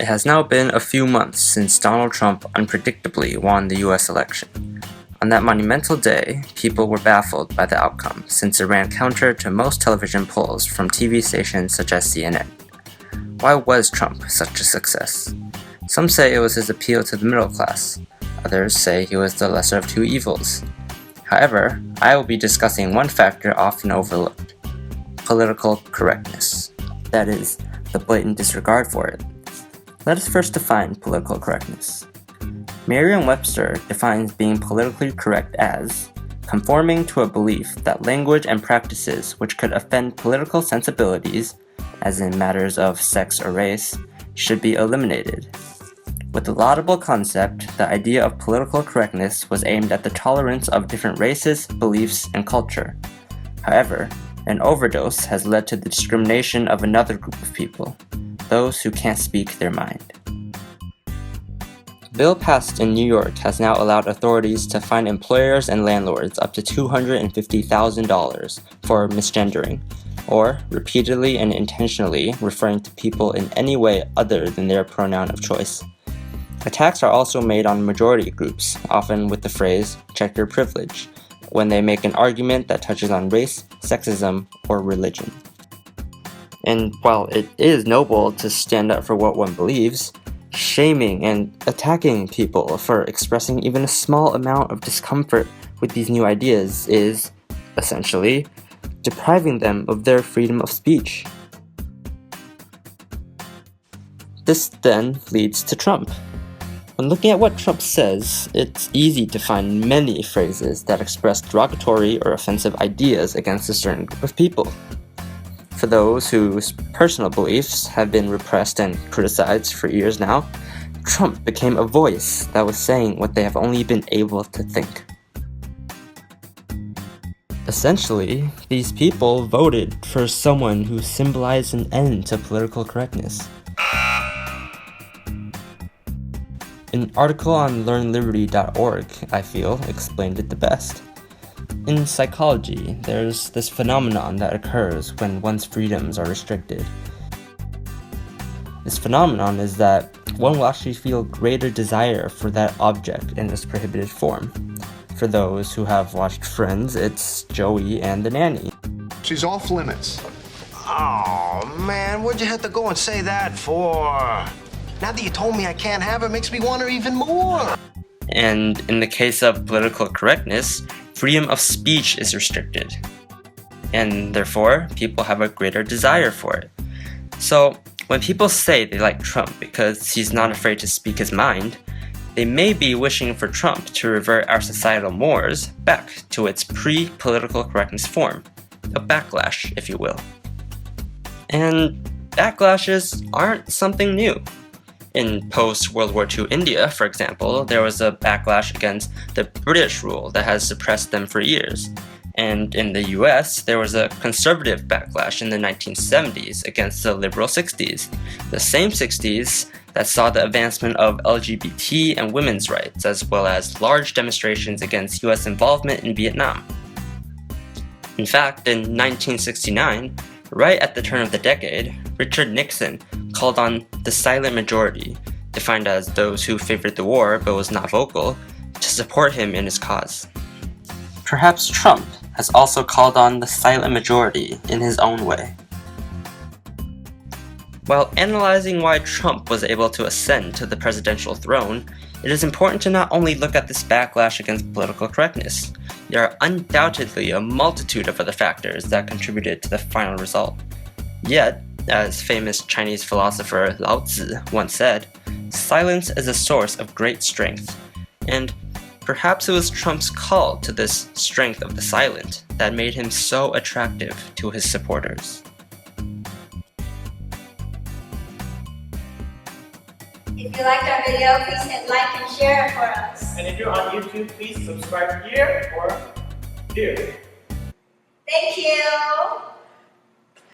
It has now been a few months since Donald Trump unpredictably won the US election. On that monumental day, people were baffled by the outcome since it ran counter to most television polls from TV stations such as CNN. Why was Trump such a success? Some say it was his appeal to the middle class. Others say he was the lesser of two evils. However, I will be discussing one factor often overlooked: political correctness. That is, the blatant disregard for it. Let us first define political correctness. Merriam-Webster defines being politically correct as conforming to a belief that language and practices which could offend political sensibilities, as in matters of sex or race, should be eliminated. With the laudable concept, the idea of political correctness was aimed at the tolerance of different races, beliefs, and culture. However, an overdose has led to the discrimination of another group of people, those who can't speak their mind. A bill passed in New York has now allowed authorities to fine employers and landlords up to $250,000 for misgendering, or repeatedly and intentionally referring to people in any way other than their pronoun of choice. Attacks are also made on majority groups, often with the phrase, "check your privilege," when they make an argument that touches on race, sexism, or religion. And while it is noble to stand up for what one believes, shaming and attacking people for expressing even a small amount of discomfort with these new ideas is, essentially, depriving them of their freedom of speech. This then leads to Trump. When looking at what Trump says, it's easy to find many phrases that express derogatory or offensive ideas against a certain group of people. For those whose personal beliefs have been repressed and criticized for years now, Trump became a voice that was saying what they have only been able to think. Essentially, these people voted for someone who symbolized an end to political correctness. An article on learnliberty.org, I feel, explained it the best. In psychology, there's this phenomenon that occurs when one's freedoms are restricted. This phenomenon is that one will actually feel greater desire for that object in its prohibited form. For those who have watched Friends, it's Joey and the nanny. She's off limits. Oh, man, what'd you have to go and say that for? Now that you told me I can't have her, makes me want her even more. And in the case of political correctness, freedom of speech is restricted. And therefore, people have a greater desire for it. So, when people say they like Trump because he's not afraid to speak his mind, they may be wishing for Trump to revert our societal mores back to its pre-political correctness form, a backlash, if you will. And backlashes aren't something new. In post-World War II India, for example, there was a backlash against the British rule that has suppressed them for years. And in the US, there was a conservative backlash in the 1970s against the liberal 60s, the same 60s that saw the advancement of LGBT and women's rights, as well as large demonstrations against US involvement in Vietnam. In fact, in 1969, right at the turn of the decade, Richard Nixon called on the silent majority, defined as those who favored the war but was not vocal, to support him in his cause. Perhaps Trump has also called on the silent majority in his own way. While analyzing why Trump was able to ascend to the presidential throne, it is important to not only look at this backlash against political correctness. There are undoubtedly a multitude of other factors that contributed to the final result. Yet, as famous Chinese philosopher Lao Tzu once said, silence is a source of great strength. And perhaps it was Trump's call to this strength of the silent that made him so attractive to his supporters. If you liked our video, please hit like and share it for us. And if you're on YouTube, please subscribe here or here. Thank you.